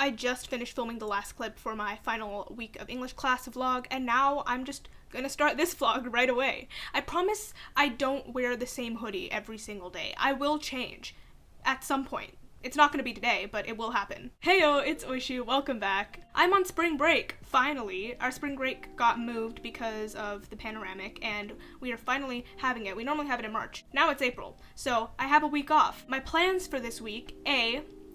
I just finished filming the last clip for my final week of English class vlog, and now I'm just gonna start this vlog right away. I promise I don't wear the same hoodie every single day. I will change at some point. It's not gonna be today, but it will happen. Heyo, it's Oishu, welcome back. I'm on spring break, finally. Our spring break got moved because of the panoramic, and we are finally having it. We normally have it in March. Now it's April, so I have a week off. My plans for this week,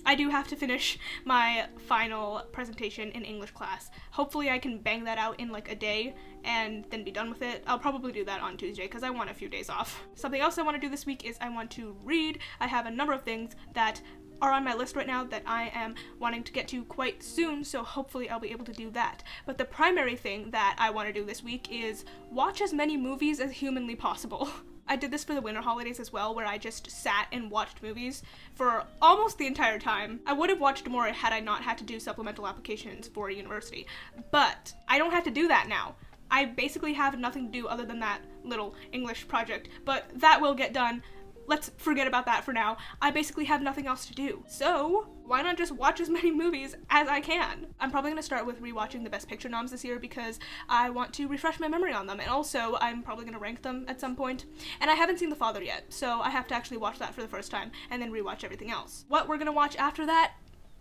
I do have to finish my final presentation in English class. Hopefully I can bang that out in like a day and then be done with it. I'll probably do that on Tuesday because I want a few days off. Something else I want to do this week is I want to read. I have a number of things that are on my list right now that I am wanting to get to quite soon, so hopefully I'll be able to do that. But the primary thing that I want to do this week is watch as many movies as humanly possible. I did this for the winter holidays as well, where I just sat and watched movies for almost the entire time. I would have watched more had I not had to do supplemental applications for university, but I don't have to do that now. I basically have nothing to do other than that little English project, but that will get done. Let's forget about that for now. I basically have nothing else to do. So why not just watch as many movies as I can? I'm probably gonna start with rewatching the Best Picture noms this year because I want to refresh my memory on them, and also I'm probably gonna rank them at some point. And I haven't seen The Father yet, so I have to actually watch that for the first time and then rewatch everything else. What we're gonna watch after that,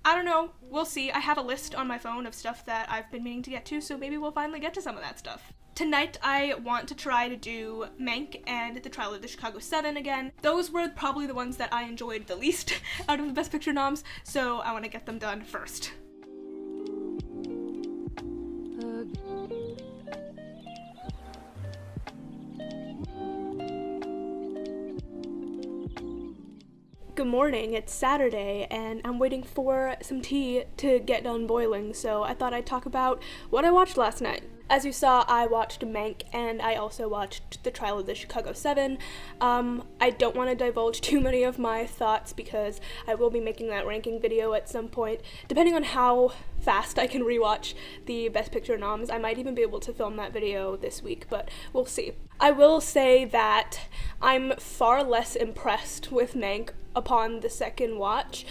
I don't know. We'll see. I have a list on my phone of stuff that I've been meaning to get to, so maybe we'll finally get to some of that stuff. Tonight, I want to try to do Mank and The Trial of the Chicago 7 again. Those were probably the ones that I enjoyed the least out of the Best Picture noms, so I want to get them done first. Good morning, it's Saturday, and I'm waiting for some tea to get done boiling, so I thought I'd talk about what I watched last night. As you saw, I watched Mank, and I also watched The Trial of the Chicago 7. I don't want to divulge too many of my thoughts because I will be making that ranking video at some point. Depending on how fast I can rewatch the Best Picture noms, I might even be able to film that video this week, but we'll see. I will say that I'm far less impressed with Mank upon the second watch.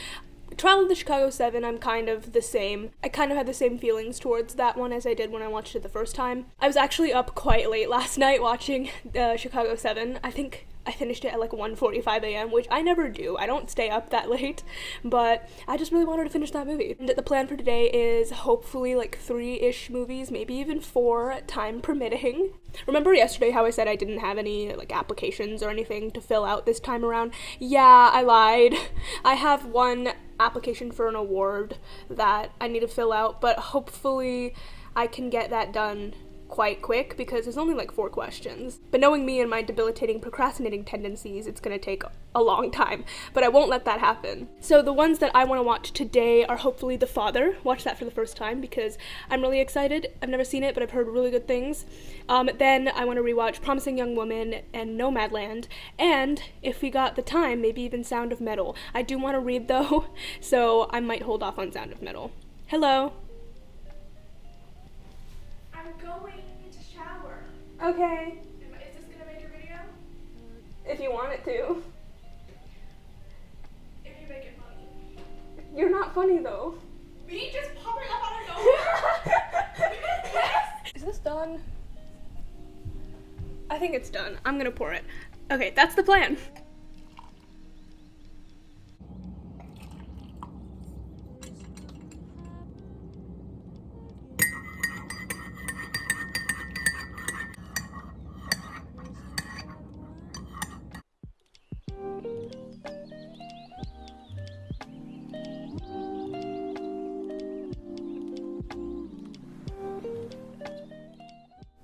Trial of the Chicago 7, I'm kind of the same. I kind of had the same feelings towards that one as I did when I watched it the first time. I was actually up quite late last night watching Chicago 7. I think I finished it at like 1:45 a.m., which I never do. I don't stay up that late, but I just really wanted to finish that movie. And the plan for today is hopefully like 3-ish movies, maybe even 4, time permitting. Remember yesterday how I said I didn't have any like applications or anything to fill out this time around? Yeah, I lied. I have one application for an award that I need to fill out, but hopefully I can get that done quite quick because there's only like 4 questions. But knowing me and my debilitating procrastinating tendencies, it's gonna take a long time, but I won't let that happen. So the ones that I want to watch today are hopefully The Father. Watch that for the first time because I'm really excited. I've never seen it, but I've heard really good things. Then I want to rewatch Promising Young Woman and Nomadland, and if we got the time, maybe even Sound of Metal. I do want to read though, so I might hold off on Sound of Metal. Hello. I'm going to shower. Okay. Is this gonna make a video? If you want it to. If you make it funny. You're not funny though. Me just popping up out of nowhere? Is this done? I think it's done. I'm gonna pour it. Okay, that's the plan.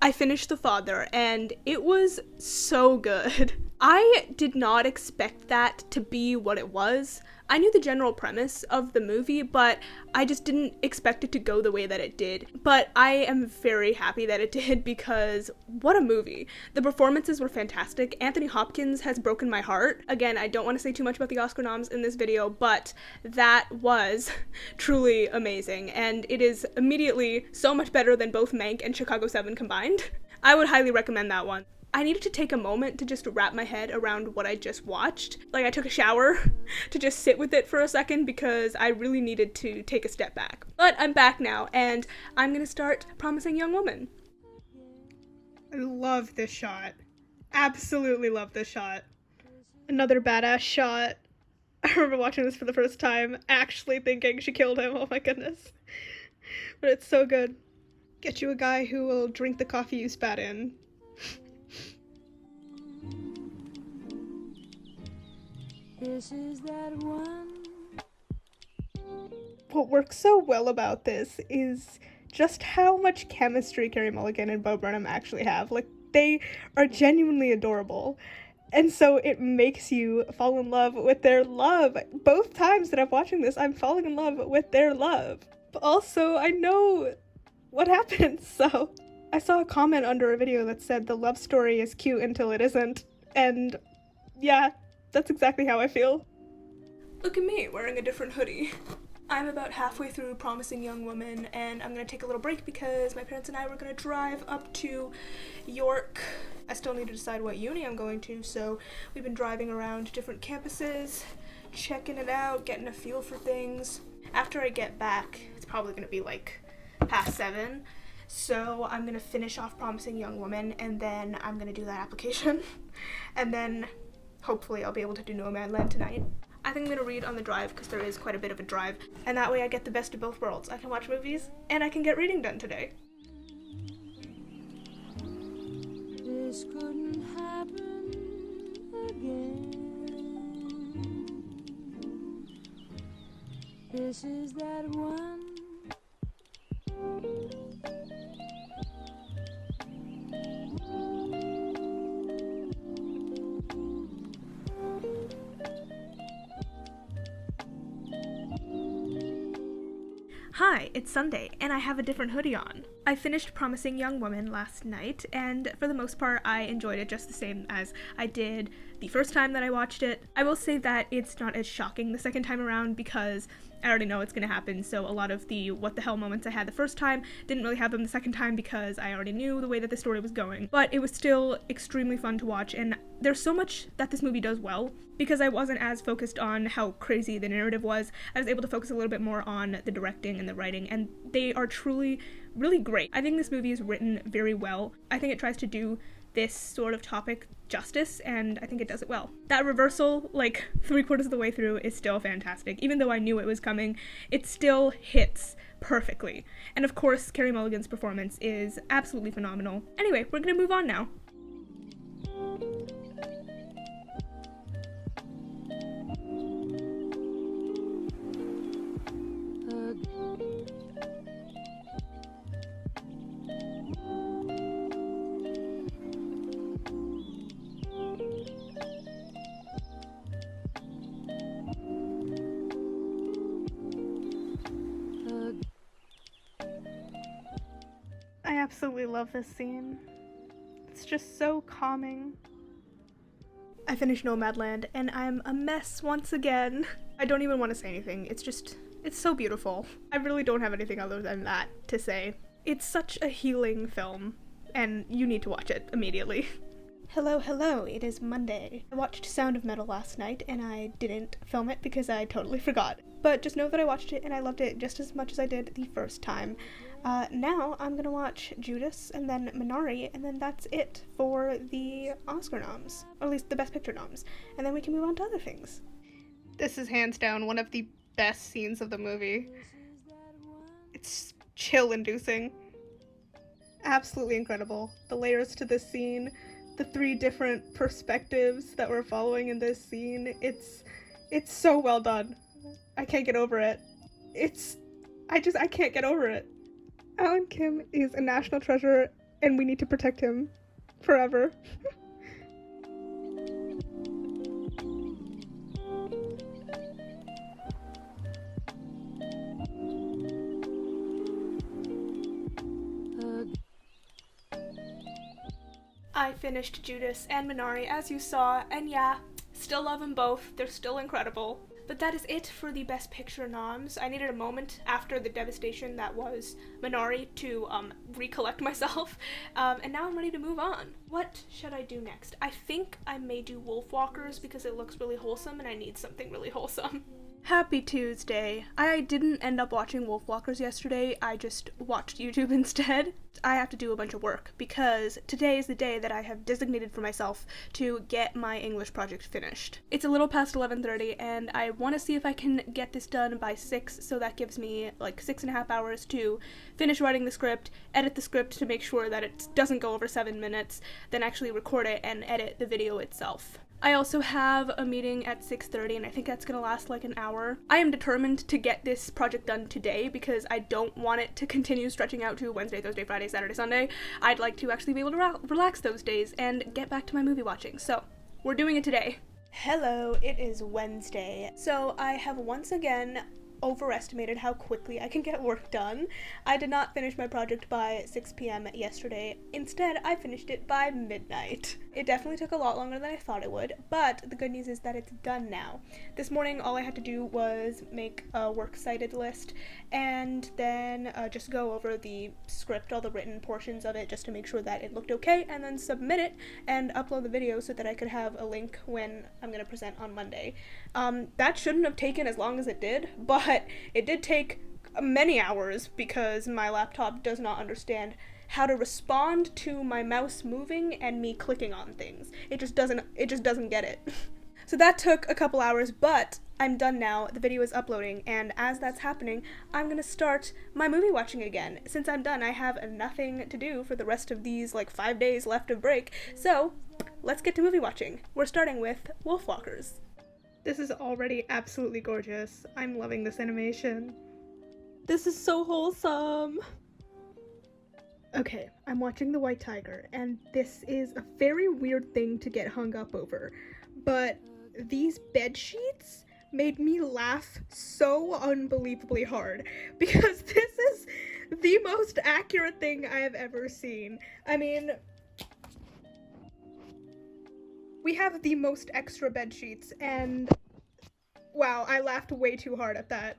I finished The Father, and it was so good. I did not expect that to be what it was. I knew the general premise of the movie, but I just didn't expect it to go the way that it did. But I am very happy that it did because what a movie. The performances were fantastic. Anthony Hopkins has broken my heart. Again, I don't want to say too much about the Oscar noms in this video, but that was truly amazing. And it is immediately so much better than both Mank and Chicago 7 combined. I would highly recommend that one. I needed to take a moment to just wrap my head around what I just watched. Like, I took a shower to just sit with it for a second because I really needed to take a step back. But I'm back now, and I'm gonna start Promising Young Woman. I love this shot. Absolutely love this shot. Another badass shot. I remember watching this for the first time, actually thinking she killed him. Oh my goodness. But it's so good. Get you a guy who will drink the coffee you spat in. This is that one. What works so well about this is just how much chemistry Carey Mulligan and Bo Burnham actually have. Like, they are genuinely adorable. And so it makes you fall in love with their love. Both times that I'm watching this, I'm falling in love with their love. But also, I know what happens, so. I saw a comment under a video that said the love story is cute until it isn't. And yeah, that's exactly how I feel. Look at me, wearing a different hoodie. I'm about halfway through Promising Young Woman, and I'm gonna take a little break because my parents and I were gonna drive up to York. I still need to decide what uni I'm going to, so we've been driving around different campuses, checking it out, getting a feel for things. After I get back, it's probably gonna be like past 7, so I'm gonna finish off Promising Young Woman, and then I'm gonna do that application, and then hopefully I'll be able to do Nomadland tonight. I think I'm gonna read on the drive because there is quite a bit of a drive, and that way I get the best of both worlds. I can watch movies, and I can get reading done today. This couldn't happen again. This is that one. Hi, it's Sunday, and I have a different hoodie on. I finished Promising Young Woman last night, and for the most part, I enjoyed it just the same as I did the first time that I watched it. I will say that it's not as shocking the second time around because I already know it's gonna happen, so a lot of the what the hell moments I had the first time didn't really have them the second time because I already knew the way that the story was going. But it was still extremely fun to watch, and there's so much that this movie does well. Because I wasn't as focused on how crazy the narrative was, I was able to focus a little bit more on the directing and the writing, and they are truly really great. I think this movie is written very well. I think it tries to do this sort of topic justice, and I think it does it well. That reversal, like 3/4 of the way through, is still fantastic. Even though I knew it was coming, it still hits perfectly. And of course, Carey Mulligan's performance is absolutely phenomenal. Anyway, we're gonna move on now. I absolutely love this scene. It's just so calming. I finished Nomadland, and I'm a mess once again. I don't even want to say anything. It's so beautiful. I really don't have anything other than that to say. It's such a healing film, and you need to watch it immediately. Hello, it is Monday. I watched Sound of Metal last night, and I didn't film it because I totally forgot. But just know that I watched it, and I loved it just as much as I did the first time. Now I'm gonna watch Judas, and then Minari, and then that's it for the Oscar noms. Or at least the Best Picture noms. And then we can move on to other things. This is hands down one of the best scenes of the movie. It's chill-inducing. Absolutely incredible. The layers to this scene, the 3 different perspectives that we're following in this scene, it's so well done. I can't get over it. I can't get over it. Alan Kim is a national treasure, and we need to protect him forever. I finished Judas and Minari, as you saw, and yeah, still love them both. They're still incredible. But that is it for the Best Picture noms. I needed a moment after the devastation that was Minari to recollect myself, and now I'm ready to move on. What should I do next? I think I may do Wolfwalkers because it looks really wholesome and I need something really wholesome. Happy Tuesday. I didn't end up watching Wolfwalkers yesterday, I just watched YouTube instead. I have to do a bunch of work because today is the day that I have designated for myself to get my English project finished. It's a little past 11:30 and I want to see if I can get this done by 6, so that gives me like 6.5 hours to finish writing the script, edit the script to make sure that it doesn't go over 7 minutes, then actually record it and edit the video itself. I also have a meeting at 6:30 and I think that's gonna last like an hour. I am determined to get this project done today because I don't want it to continue stretching out to Wednesday, Thursday, Friday, Saturday, Sunday. I'd like to actually be able to relax those days and get back to my movie watching. So, we're doing it today. Hello, it is Wednesday. So I have once again overestimated how quickly I can get work done. I did not finish my project by 6 p.m. yesterday. Instead, I finished it by midnight. It definitely took a lot longer than I thought it would, but the good news is that it's done now. This morning, all I had to do was make a works cited list and then just go over the script, all the written portions of it, just to make sure that it looked okay, and then submit it and upload the video so that I could have a link when I'm going to present on Monday. That shouldn't have taken as long as it did, but it did take many hours because my laptop does not understand how to respond to my mouse moving and me clicking on things. It just doesn't get it. So that took a couple hours, but I'm done now. The video is uploading, and as that's happening, I'm gonna start my movie watching again. Since I'm done, I have nothing to do for the rest of these like 5 days left of break. So let's get to movie watching. We're starting with Wolfwalkers. This is already absolutely gorgeous. I'm loving this animation. This is so wholesome. Okay, I'm watching The White Tiger, and this is a very weird thing to get hung up over, but these bed sheets made me laugh so unbelievably hard because this is the most accurate thing I have ever seen. I mean, we have the most extra bed sheets, and wow, I laughed way too hard at that.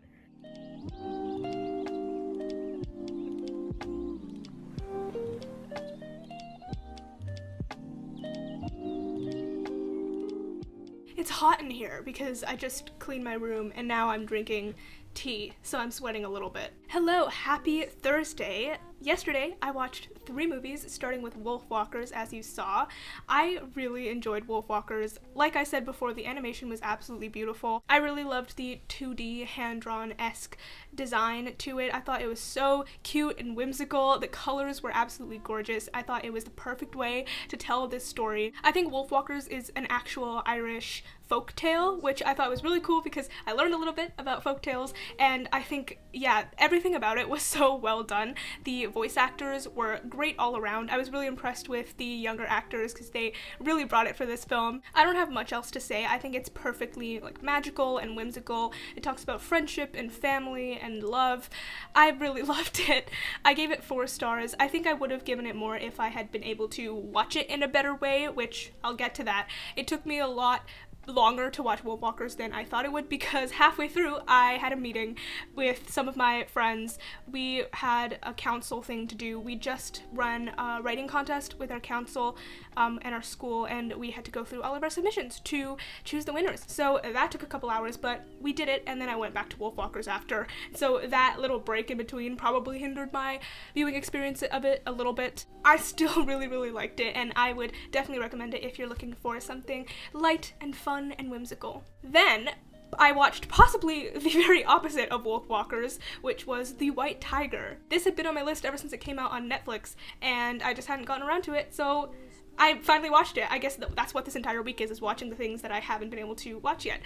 It's hot in here because I just cleaned my room and now I'm drinking tea, so I'm sweating a little bit. Hello, happy Thursday. Yesterday, I watched 3 movies, starting with Wolfwalkers, as you saw. I really enjoyed Wolfwalkers. Like I said before, the animation was absolutely beautiful. I really loved the 2D hand-drawn-esque design to it. I thought it was so cute and whimsical. The colors were absolutely gorgeous. I thought it was the perfect way to tell this story. I think Wolfwalkers is an actual Irish folktale, which I thought was really cool because I learned a little bit about folktales, and I think, yeah, everything about it was so well done. The voice actors were great all around. I was really impressed with the younger actors because they really brought it for this film. I don't have much else to say. I think it's perfectly like magical and whimsical. It talks about friendship and family and love. I really loved it. I gave it 4 stars. I think I would have given it more if I had been able to watch it in a better way, which I'll get to that. It took me a lot longer to watch Wolfwalkers than I thought it would because halfway through I had a meeting with some of my friends. We had a council thing to do. We just run a writing contest with our council and our school, and we had to go through all of our submissions to choose the winners. So that took a couple hours, but we did it, and then I went back to Wolfwalkers after. So that little break in between probably hindered my viewing experience of it a little bit. I still really liked it, and I would definitely recommend it if you're looking for something light and fun and whimsical. Then I watched possibly the very opposite of Wolfwalkers, which was The White Tiger. This had been on my list ever since it came out on Netflix, and I just hadn't gotten around to it, so I finally watched it. I guess that's what this entire week is watching the things that I haven't been able to watch yet.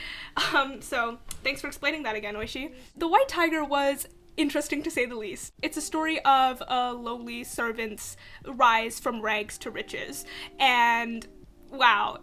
So thanks for explaining that again, Oishi. The White Tiger was interesting to say the least. It's a story of a lowly servant's rise from rags to riches, and wow,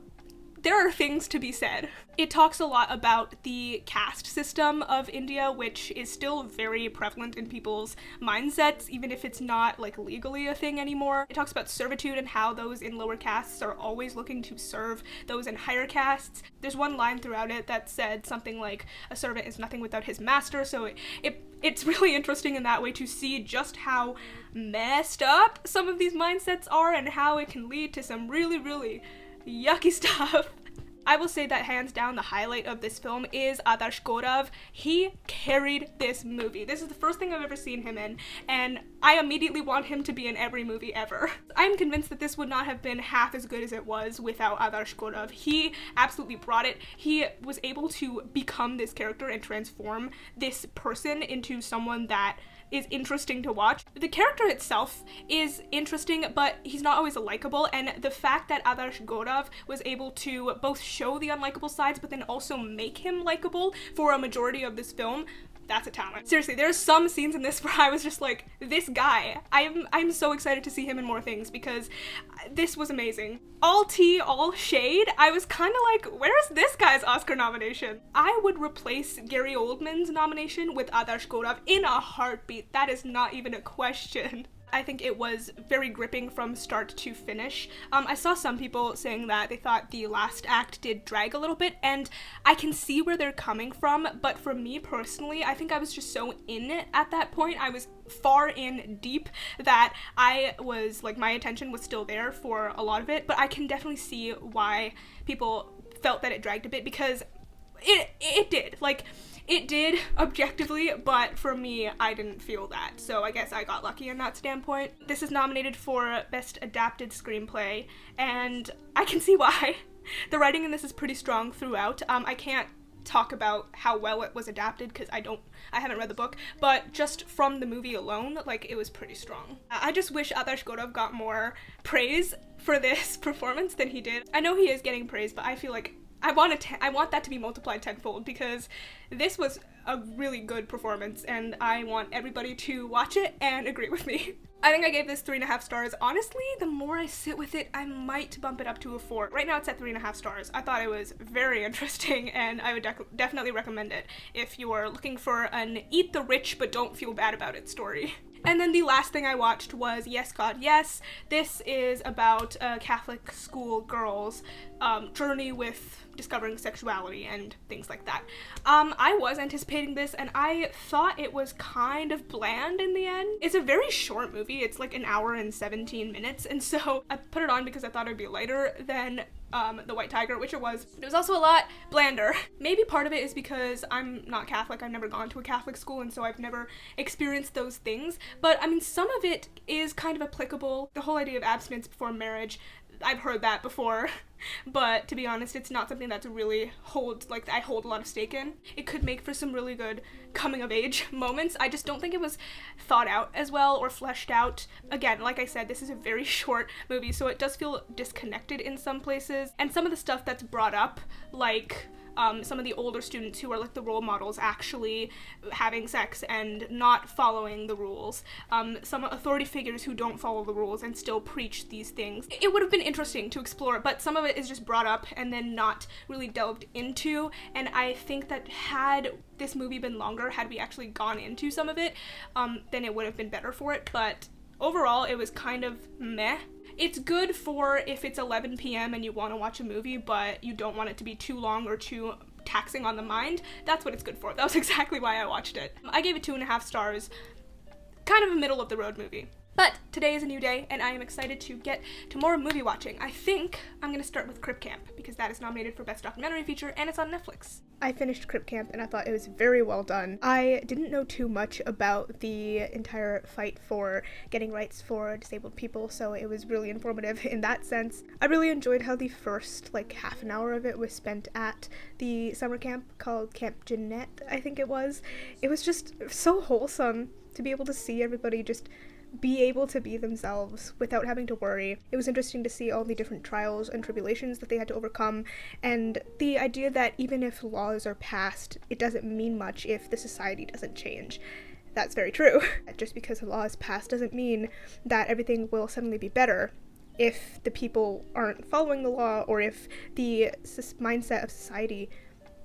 there are things to be said. It talks a lot about the caste system of India, which is still very prevalent in people's mindsets, even if it's not like legally a thing anymore. It talks about servitude and how those in lower castes are always looking to serve those in higher castes. There's one line throughout it that said something like, a servant is nothing without his master, so it's really interesting in that way to see just how messed up some of these mindsets are and how it can lead to some really, really yucky stuff. I will say that hands down the highlight of this film is Adarsh Gaurav. He carried this movie. This is the first thing I've ever seen him in, and I immediately want him to be in every movie ever. I'm convinced that this would not have been half as good as it was without Adarsh Gaurav. He absolutely brought it. He was able to become this character and transform this person into someone that is interesting to watch. The character itself is interesting, but he's not always likable, and the fact that Adarsh Gaurav was able to both show the unlikable sides but then also make him likable for a majority of this film, that's a talent. Seriously, there are some scenes in this where I was just like, this guy, I'm so excited to see him in more things because this was amazing. All tea, all shade, I was kind of like, where's this guy's Oscar nomination? I would replace Gary Oldman's nomination with Adarsh Gaurav in a heartbeat. That is not even a question. I think it was very gripping from start to finish. I saw some people saying that they thought the last act did drag a little bit, and I can see where they're coming from, but for me personally, I think I was just so in it at that point. I was far in deep that I was, like, my attention was still there for a lot of it, but I can definitely see why people felt that it dragged a bit, because it did. Like, it did, objectively, but for me, I didn't feel that, so I guess I got lucky in that standpoint. This is nominated for Best Adapted Screenplay, and I can see why. The writing in this is pretty strong throughout. I can't talk about how well it was adapted because I haven't read the book, but just from the movie alone, like, it was pretty strong. I just wish Adarsh Gaurav got more praise for this performance than he did. I know he is getting praise, but I feel like I want that to be multiplied tenfold because this was a really good performance and I want everybody to watch it and agree with me. I think I gave this 3.5 stars. Honestly, the more I sit with it, I might bump it up to a 4. Right now it's at 3.5 stars. I thought it was very interesting and I would definitely recommend it if you are looking for an eat the rich but don't feel bad about it story. And then the last thing I watched was Yes, God, Yes. This is about a Catholic school girl's journey with discovering sexuality and things like that. I was anticipating this and I thought it was kind of bland in the end. It's a very short movie. It's like an hour and 17 minutes, and so I put it on because I thought it would be lighter than The White Tiger, which it was. It was also a lot blander. Maybe part of it is because I'm not Catholic. I've never gone to a Catholic school, and so I've never experienced those things. But I mean, some of it is kind of applicable. The whole idea of abstinence before marriage, I've heard that before, but to be honest, it's not something that's really I hold a lot of stake in. It could make for some really good coming of age moments. I just don't think it was thought out as well or fleshed out. Again, like I said, this is a very short movie, so it does feel disconnected in some places. And some of the stuff that's brought up, like some of the older students who are like the role models actually having sex and not following the rules, some authority figures who don't follow the rules and still preach these things. It would have been interesting to explore, but some of it is just brought up and then not really delved into, and I think that had this movie been longer, had we actually gone into some of it, then it would have been better for it, but overall it was kind of meh. It's good for if it's 11 p.m. and you want to watch a movie, but you don't want it to be too long or too taxing on the mind. That's what it's good for. That was exactly why I watched it. I gave it 2.5 stars. Kind of a middle of the road movie. But today is a new day, and I am excited to get to more movie watching. I think I'm gonna start with Crip Camp, because that is nominated for Best Documentary Feature, and it's on Netflix. I finished Crip Camp, and I thought it was very well done. I didn't know too much about the entire fight for getting rights for disabled people, so it was really informative in that sense. I really enjoyed how the first, half an hour of it was spent at the summer camp called Camp Jeanette, I think it was. It was just so wholesome to be able to see everybody just be able to be themselves without having to worry. It was interesting to see all the different trials and tribulations that they had to overcome, and the idea that even if laws are passed, it doesn't mean much if the society doesn't change. That's very true. Just because a law is passed doesn't mean that everything will suddenly be better. if the people aren't following the law, or if the mindset of society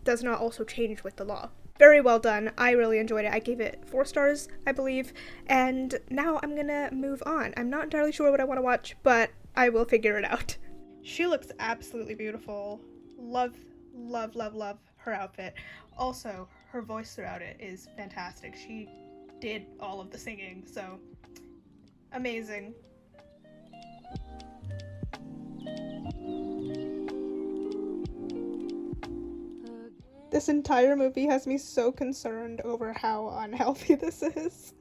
does not also change with the law. Very well done. I really enjoyed it. I gave it 4 stars, I believe, and now I'm gonna move on. I'm not entirely sure what I want to watch, but I will figure it out. She looks absolutely beautiful. Love her outfit. Also, her voice throughout it is fantastic. She did all of the singing, so amazing. This entire movie has me so concerned over how unhealthy this is.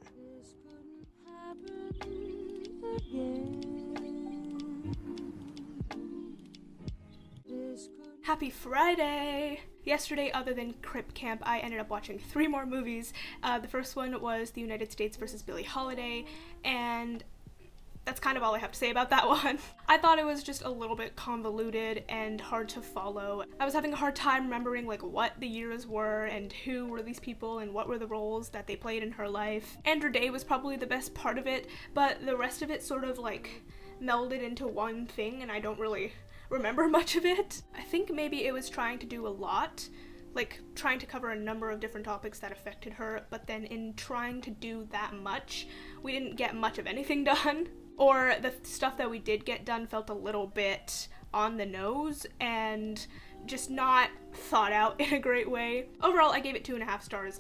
Happy Friday! Yesterday, other than Crip Camp, I ended up watching 3 more movies. The first one was The United States vs. Billie Holliday, and that's kind of all I have to say about that one. I thought it was just a little bit convoluted and hard to follow. I was having a hard time remembering like what the years were and who were these people and what were the roles that they played in her life. Andrew Day was probably the best part of it, but the rest of it sort of like melded into one thing and I don't really remember much of it. I think maybe it was trying to do a lot, like trying to cover a number of different topics that affected her, but then in trying to do that much, we didn't get much of anything done. Or the stuff that we did get done felt a little bit on the nose and just not thought out in a great way. Overall, I gave it 2.5 stars.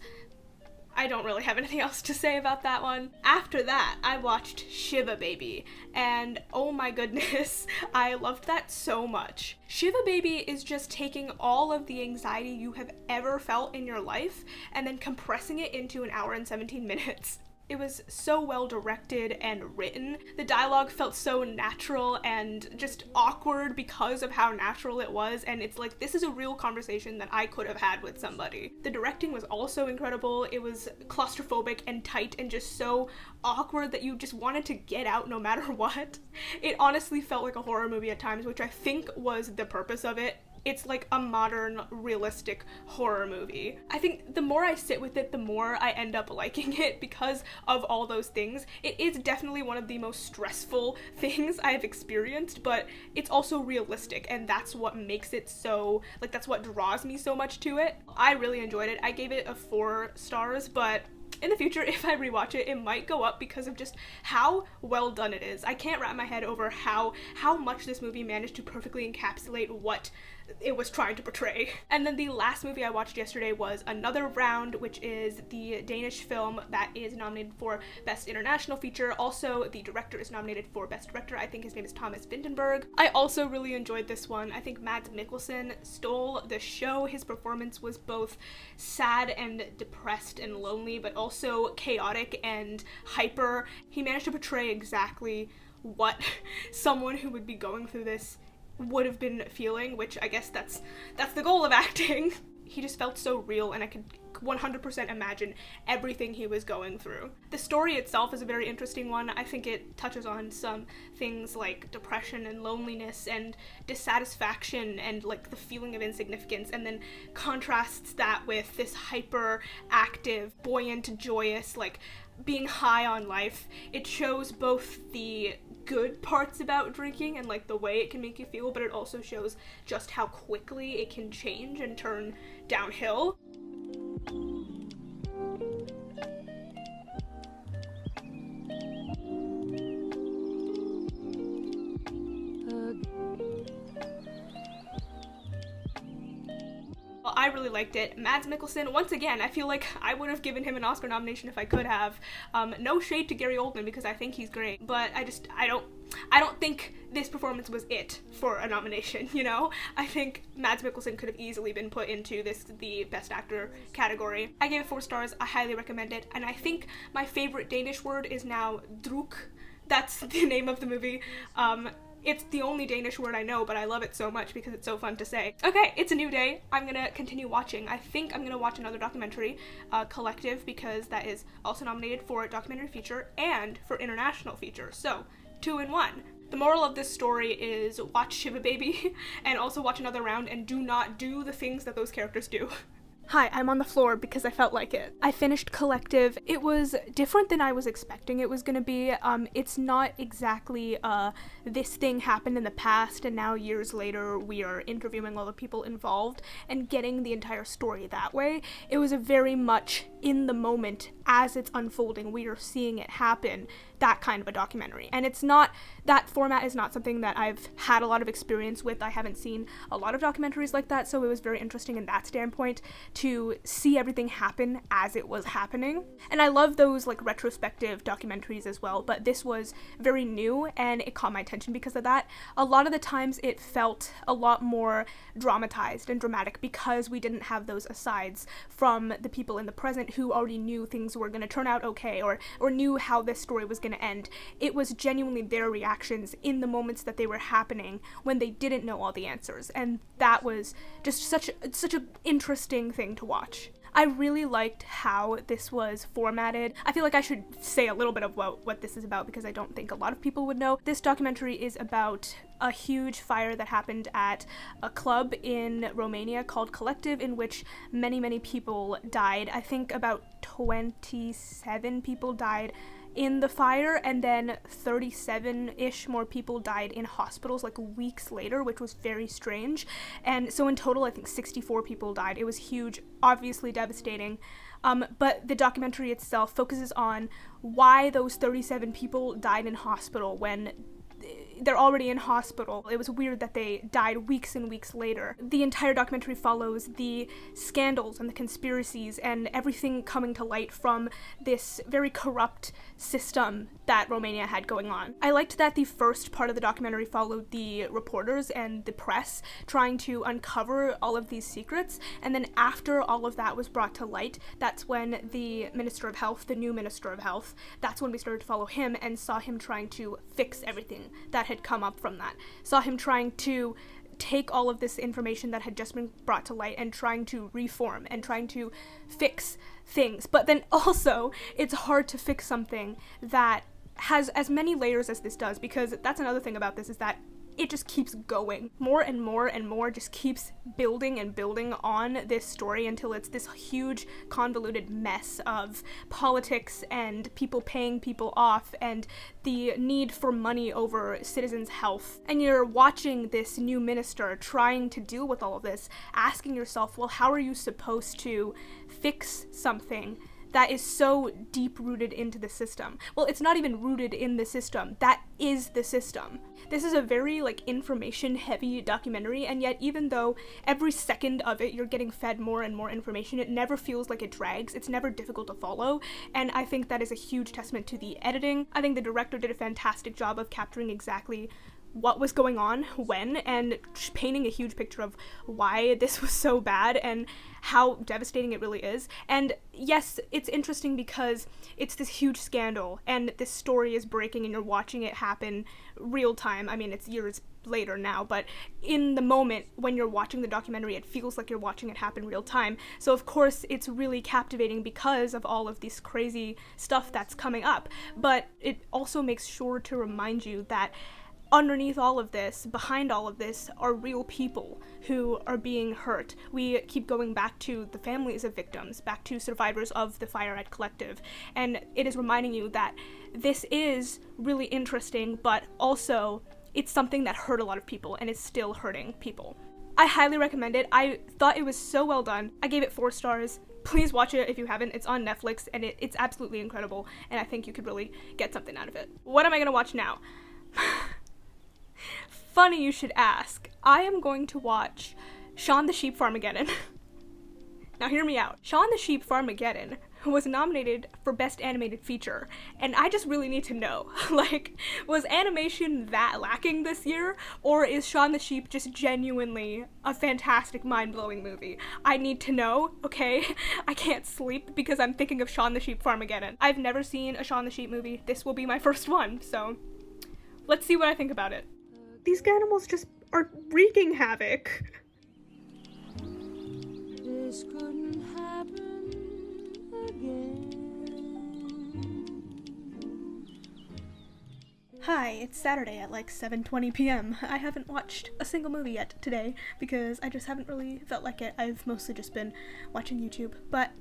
I don't really have anything else to say about that one. After that, I watched Shiva Baby, and oh my goodness, I loved that so much. Shiva Baby is just taking all of the anxiety you have ever felt in your life and then compressing it into 1 hour and 17 minutes. It was so well directed and written. The dialogue felt so natural and just awkward because of how natural it was, and it's like, this is a real conversation that I could have had with somebody. The directing was also incredible. It was claustrophobic and tight and just so awkward that you just wanted to get out no matter what. It honestly felt like a horror movie at times, which I think was the purpose of it. It's like a modern, realistic horror movie. I think the more I sit with it, the more I end up liking it because of all those things. It is definitely one of the most stressful things I've experienced, but it's also realistic, and that's what makes it so, like, that's what draws me so much to it. I really enjoyed it. I gave it a 4 stars, but in the future, if I rewatch it, it might go up because of just how well done it is. I can't wrap my head over how much this movie managed to perfectly encapsulate what it was trying to portray. And then the last movie I watched yesterday was Another Round, which is the Danish film that is nominated for Best International Feature. Also, the director is nominated for Best Director. I think his name is Thomas Vinterberg. I also really enjoyed this one. I think Mads Mikkelsen stole the show. His performance was both sad and depressed and lonely, but also chaotic and hyper. He managed to portray exactly what someone who would be going through this would have been feeling, which I guess that's the goal of acting. He just felt so real, and I could 100% imagine everything he was going through. The story itself is a very interesting one. I think it touches on some things like depression and loneliness and dissatisfaction and like the feeling of insignificance, and then contrasts that with this hyper active, buoyant, joyous, like being high on life. It shows both the good parts about drinking and like the way it can make you feel, but it also shows just how quickly it can change and turn downhill. I really liked it. Mads Mikkelsen, once again, I feel like I would have given him an Oscar nomination if I could have. No shade to Gary Oldman because I think he's great, but I don't think this performance was it for a nomination, you know? I think Mads Mikkelsen could have easily been put into the Best Actor category. I gave it 4 stars. I highly recommend it, and I think my favorite Danish word is now druk. That's the name of the movie. It's the only Danish word I know, but I love it so much because it's so fun to say. Okay, it's a new day. I'm gonna continue watching. I think I'm gonna watch another documentary, Collective, because that is also nominated for documentary feature and for international feature. So, 2 in 1. The moral of this story is watch Shiva Baby and also watch Another Round and do not do the things that those characters do. Hi, I'm on the floor because I felt like it. I finished Collective. It was different than I was expecting it was gonna be. It's not exactly this thing happened in the past and now years later we are interviewing all the people involved and getting the entire story that way. It was a very much in the moment as it's unfolding, we are seeing it happen, that kind of a documentary. And it's not, that format is not something that I've had a lot of experience with. I haven't seen a lot of documentaries like that, so it was very interesting in that standpoint to see everything happen as it was happening. And I love those like retrospective documentaries as well, but this was very new and it caught my attention because of that. A lot of the times it felt a lot more dramatized and dramatic because we didn't have those asides from the people in the present who already knew things were going to turn out okay or knew how this story was going to end. It was genuinely their reactions in the moments that they were happening when they didn't know all the answers, and that was just such an interesting thing to watch. I really liked how this was formatted. I feel like I should say a little bit of what this is about because I don't think a lot of people would know. This documentary is about a huge fire that happened at a club in Romania called Collective, in which many people died. I think about 27 people died in the fire, and then 37-ish more people died in hospitals like weeks later, which was very strange. And so in total, I think 64 people died. It was huge, obviously devastating. But the documentary itself focuses on why those 37 people died in hospital when they're already in hospital. It was weird that they died weeks and weeks later. The entire documentary follows the scandals and the conspiracies and everything coming to light from this very corrupt system that Romania had going on. I liked that the first part of the documentary followed the reporters and the press trying to uncover all of these secrets, and then after all of that was brought to light, that's when the Minister of Health, the new Minister of Health, that's when we started to follow him and saw him trying to fix everything that had come up from that. Saw him trying to take all of this information that had just been brought to light and trying to reform and trying to fix things. But then also, it's hard to fix something that has as many layers as this does, because that's another thing about this, is that it just keeps going. More and more and more just keeps building and building on this story until it's this huge convoluted mess of politics and people paying people off and the need for money over citizens' health. And you're watching this new minister trying to deal with all of this, asking yourself, well, how are you supposed to fix something that is so deep-rooted into the system? Well, it's not even rooted in the system. That is the system. This is a very, information-heavy documentary, and yet even though every second of it you're getting fed more and more information, it never feels like it drags. It's never difficult to follow, and I think that is a huge testament to the editing. I think the director did a fantastic job of capturing exactly what was going on when, and painting a huge picture of why this was so bad and how devastating it really is. And yes, it's interesting because it's this huge scandal and this story is breaking and you're watching it happen real time. I mean, it's years later now, but in the moment when you're watching the documentary, it feels like you're watching it happen real time. So of course it's really captivating because of all of this crazy stuff that's coming up, but it also makes sure to remind you that underneath all of this, behind all of this, are real people who are being hurt. We keep going back to the families of victims, back to survivors of the fire at Collective, and it is reminding you that this is really interesting, but also it's something that hurt a lot of people and is still hurting people. I highly recommend it. I thought it was so well done. I gave it 4 stars. Please watch it if you haven't. It's on Netflix and it's absolutely incredible, and I think you could really get something out of it. What am I gonna watch now? Funny you should ask. I am going to watch Shaun the Sheep Farmageddon. Now hear me out. Shaun the Sheep Farmageddon was nominated for Best Animated Feature, and I just really need to know, was animation that lacking this year, or is Shaun the Sheep just genuinely a fantastic, mind-blowing movie? I need to know, okay? I can't sleep because I'm thinking of Shaun the Sheep Farmageddon. I've never seen a Shaun the Sheep movie. This will be my first one, so let's see what I think about it. These animals just are wreaking havoc. This couldn't happen again. Hi, it's Saturday at like 7:20 p.m. I haven't watched a single movie yet today because I just haven't really felt like it. I've mostly just been watching YouTube, but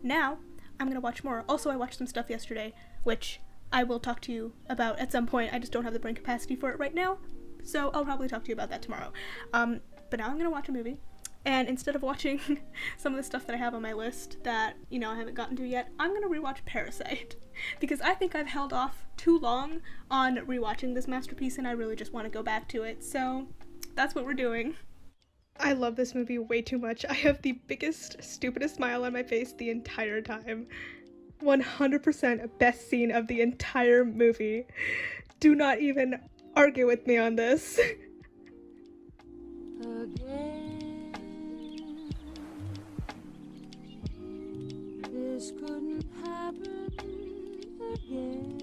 now I'm gonna watch more. Also, I watched some stuff yesterday, which I will talk to you about at some point. I just don't have the brain capacity for it right now, so I'll probably talk to you about that tomorrow. But now I'm gonna watch a movie. And instead of watching some of the stuff that I have on my list that, I haven't gotten to yet, I'm gonna rewatch Parasite. Because I think I've held off too long on rewatching this masterpiece and I really just want to go back to it. So that's what we're doing. I love this movie way too much. I have the biggest, stupidest smile on my face the entire time. 100% best scene of the entire movie. Do not even argue with me on this. Again, this couldn't happen again.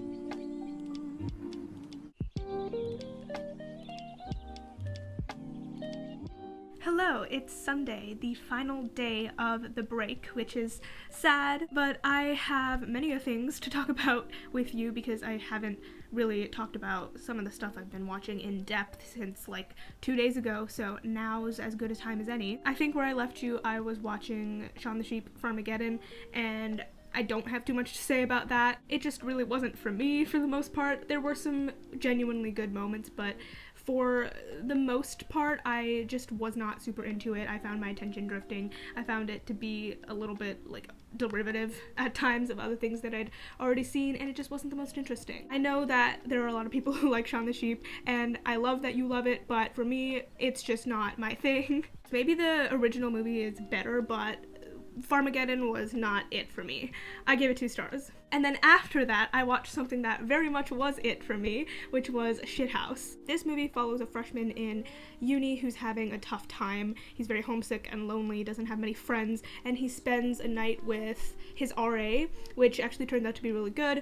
Hello, it's Sunday, the final day of the break, which is sad, but I have many things to talk about with you because I haven't really talked about some of the stuff I've been watching in depth since like 2 days ago, so now's as good a time as any. I think where I left you, I was watching Shaun the Sheep Farmageddon, and I don't have too much to say about that. It just really wasn't for me for the most part. There were some genuinely good moments, but for the most part, I just was not super into it. I found my attention drifting. I found it to be a little bit like derivative at times of other things that I'd already seen, and it just wasn't the most interesting. I know that there are a lot of people who like Shaun the Sheep, and I love that you love it, but for me, it's just not my thing. Maybe the original movie is better, but Farmageddon was not it for me. I gave it 2 stars. And then after that, I watched something that very much was it for me, which was Shithouse. This movie follows a freshman in uni who's having a tough time. He's very homesick and lonely, doesn't have many friends, and he spends a night with his RA, which actually turned out to be really good.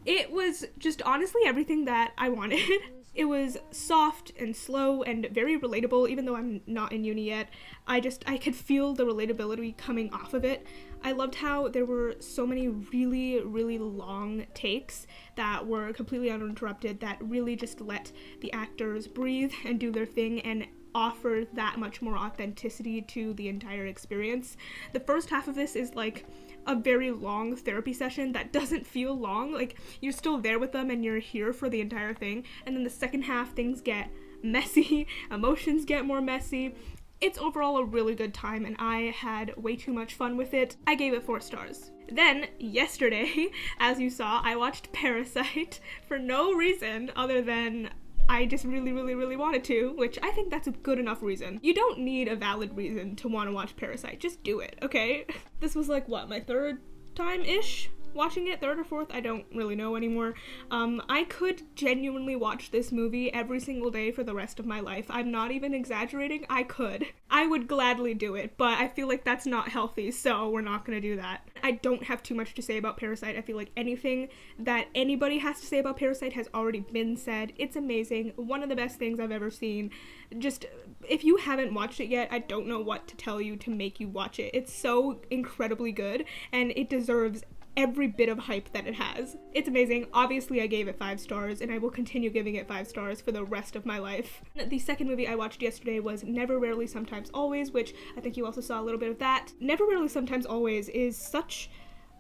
It was just honestly everything that I wanted. It was soft and slow and very relatable, even though I'm not in uni yet. I could feel the relatability coming off of it. I loved how there were so many really, really long takes that were completely uninterrupted, that really just let the actors breathe and do their thing and offer that much more authenticity to the entire experience. The first half of this is like a very long therapy session that doesn't feel long. Like, you're still there with them and you're here for the entire thing. And then the second half, things get messy, emotions get more messy. It's overall a really good time, and I had way too much fun with it. I gave it 4 stars. Then, yesterday, as you saw, I watched Parasite for no reason other than I just really, really, really wanted to, which I think that's a good enough reason. You don't need a valid reason to want to watch Parasite. Just do it, okay? This was like, what, my 3rd time-ish watching it? 3rd or 4th? I don't really know anymore. I could genuinely watch this movie every single day for the rest of my life. I'm not even exaggerating. I could. I would gladly do it, but I feel like that's not healthy, so we're not gonna do that. I don't have too much to say about Parasite. I feel like anything that anybody has to say about Parasite has already been said. It's amazing. One of the best things I've ever seen. Just, if you haven't watched it yet, I don't know what to tell you to make you watch it. It's so incredibly good, and it deserves every bit of hype that it has. It's amazing. Obviously, I gave it 5 stars, and I will continue giving it 5 stars for the rest of my life. The second movie I watched yesterday was Never, Rarely, Sometimes, Always, which I think you also saw a little bit of that. Never, Rarely, Sometimes, Always is such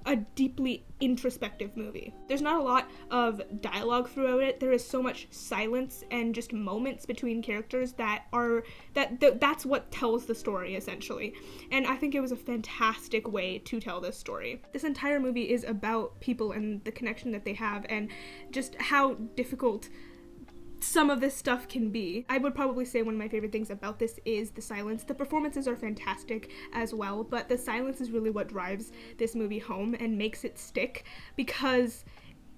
a deeply introspective movie. There's not a lot of dialogue throughout it. There is so much silence and just moments between characters that's what tells the story, essentially. And I think it was a fantastic way to tell this story. This entire movie is about people and the connection that they have and just how difficult some of this stuff can be. I would probably say one of my favorite things about this is the silence. The performances are fantastic as well, but the silence is really what drives this movie home and makes it stick, because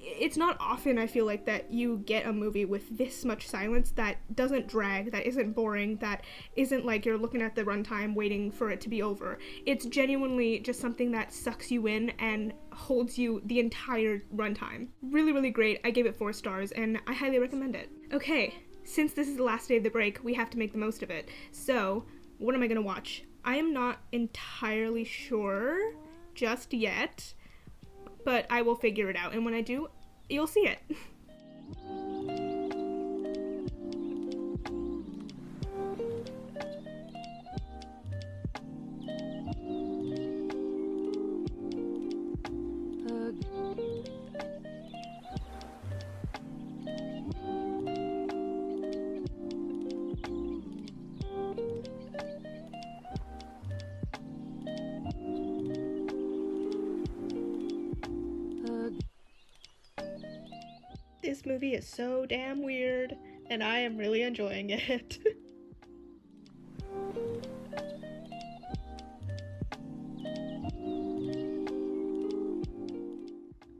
it's not often, I feel like, that you get a movie with this much silence that doesn't drag, that isn't boring, that isn't like you're looking at the runtime waiting for it to be over. It's genuinely just something that sucks you in and holds you the entire runtime. Really, really great. I gave it 4 stars, and I highly recommend it. Okay, since this is the last day of the break, we have to make the most of it. So, what am I gonna watch? I am not entirely sure just yet, but I will figure it out, and when I do, you'll see it. This movie is so damn weird, and I am really enjoying it.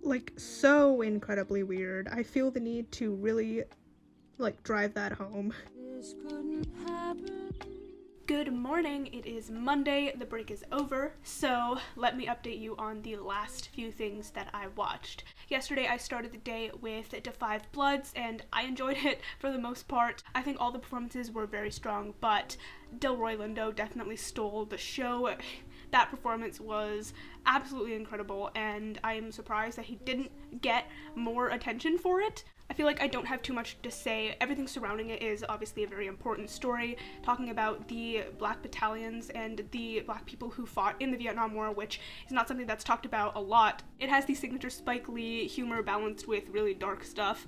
Like, so incredibly weird. I feel the need to really, like, drive that home. This couldn't happen. Good morning, it is Monday, the break is over, so let me update you on the last few things that I watched. Yesterday I started the day with Da 5 Bloods, and I enjoyed it for the most part. I think all the performances were very strong, but Delroy Lindo definitely stole the show. That performance was absolutely incredible, and I am surprised that he didn't get more attention for it. I feel like I don't have too much to say. Everything surrounding it is obviously a very important story, talking about the black battalions and the black people who fought in the Vietnam War, which is not something that's talked about a lot. It has the signature Spike Lee humor balanced with really dark stuff,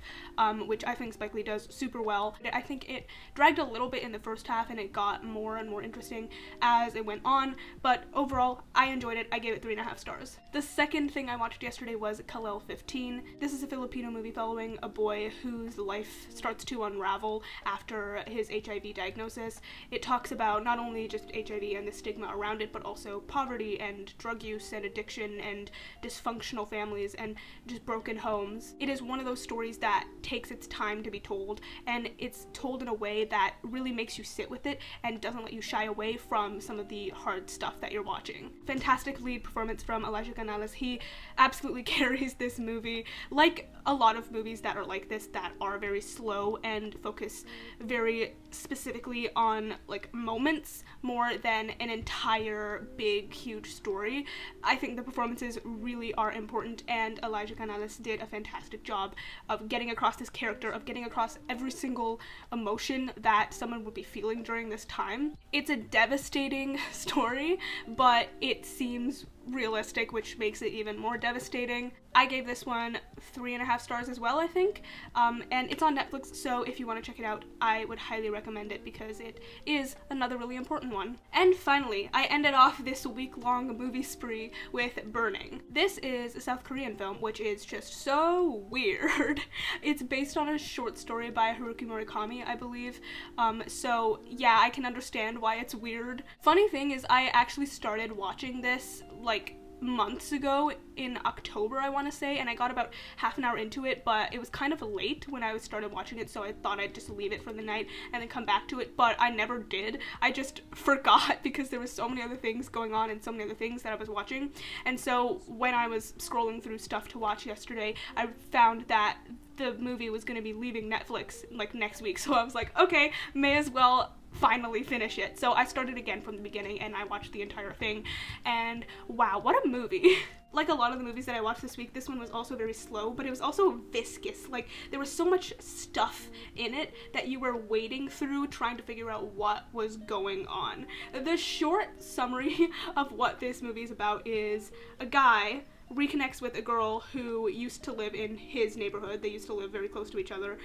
which I think Spike Lee does super well. I think it dragged a little bit in the first half and it got more and more interesting as it went on, but overall, I enjoyed it. I gave it 3.5 stars. The second thing I watched yesterday was Kalel 15. This is a Filipino movie following a boy whose life starts to unravel after his HIV diagnosis. It talks about not only just HIV and the stigma around it, but also poverty and drug use and addiction and dysfunctional families and just broken homes. It is one of those stories that takes its time to be told, and it's told in a way that really makes you sit with it and doesn't let you shy away from some of the hard stuff that you're watching. Fantastic lead performance from Elijah Canales. He absolutely carries this movie, like a lot of movies that are like this that are very slow and focus very specifically on like moments more than an entire big huge story. I think the performances really are important, and Elijah Canales did a fantastic job of getting across this character, of getting across every single emotion that someone would be feeling during this time. It's a devastating story, but it seems realistic, which makes it even more devastating. I gave this one 3.5 stars as well, I think, and it's on Netflix, so if you want to check it out, I would highly recommend it because it is another really important one. And finally, I ended off this week-long movie spree with Burning. This is a South Korean film, which is just so weird. It's based on a short story by Haruki Murakami, I believe, so yeah, I can understand why it's weird. Funny thing is, I actually started watching this like months ago in October, I want to say, and I got about half an hour into it, but it was kind of late when I started watching it, so I thought I'd just leave it for the night and then come back to it, but I never did. I just forgot because there was so many other things going on and so many other things that I was watching, and so when I was scrolling through stuff to watch yesterday, I found that the movie was going to be leaving Netflix like next week, so I was like, okay, may as well finally finish it. So I started again from the beginning and I watched the entire thing, and wow, what a movie. Like a lot of the movies that I watched this week, this one was also very slow, but it was also viscous. Like, there was so much stuff in it that you were wading through trying to figure out what was going on. The short summary of what this movie is about is a guy reconnects with a girl who used to live in his neighborhood. They used to live very close to each other.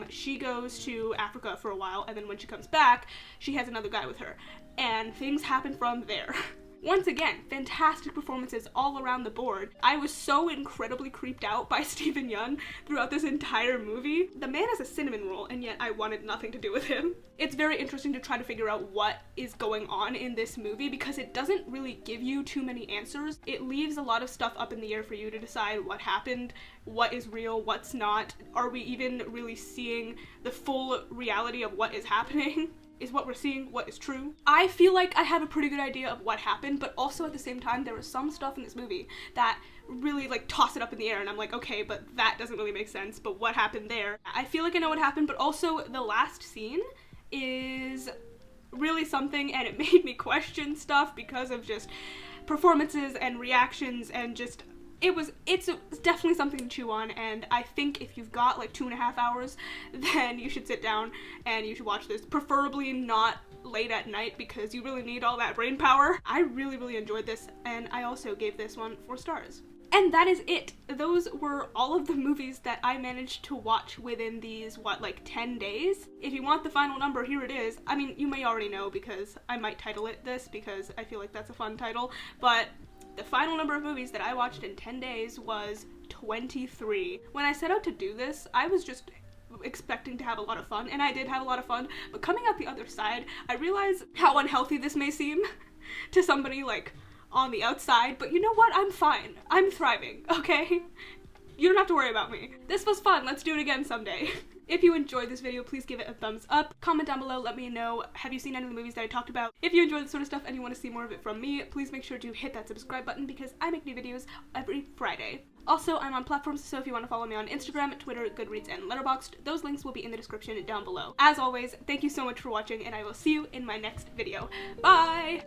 She goes to Africa for a while, and then when she comes back, she has another guy with her, and things happen from there. Once again, fantastic performances all around the board. I was so incredibly creeped out by Stephen Yeun throughout this entire movie. The man has a cinnamon roll, and yet I wanted nothing to do with him. It's very interesting to try to figure out what is going on in this movie because it doesn't really give you too many answers. It leaves a lot of stuff up in the air for you to decide what happened, what is real, what's not. Are we even really seeing the full reality of what is happening? Is what we're seeing what is true? I feel like I have a pretty good idea of what happened, but also at the same time, there was some stuff in this movie that really like toss it up in the air, and I'm like, okay, but that doesn't really make sense, but what happened there? I feel like I know what happened, but also the last scene is really something, and it made me question stuff because of just performances and reactions and just it's definitely something to chew on, and I think if you've got like 2.5 hours, then you should sit down and you should watch this, preferably not late at night because you really need all that brain power. I really enjoyed this, and I also gave this one 4 stars. And that is it. Those were all of the movies that I managed to watch within these, like 10 days? If you want the final number, here it is. I mean, you may already know because I might title it this because I feel like that's a fun title, but the final number of movies that I watched in 10 days was 23. When I set out to do this, I was just expecting to have a lot of fun, and I did have a lot of fun, but coming out the other side, I realized how unhealthy this may seem to somebody, like, on the outside, but you know what? I'm fine. I'm thriving, okay? You don't have to worry about me. This was fun. Let's do it again someday. If you enjoyed this video, please give it a thumbs up. Comment down below, let me know, have you seen any of the movies that I talked about? If you enjoy this sort of stuff and you want to see more of it from me, please make sure to hit that subscribe button because I make new videos every Friday. Also, I'm on platforms, so if you want to follow me on Instagram, Twitter, Goodreads, and Letterboxd, those links will be in the description down below. As always, thank you so much for watching, and I will see you in my next video. Bye!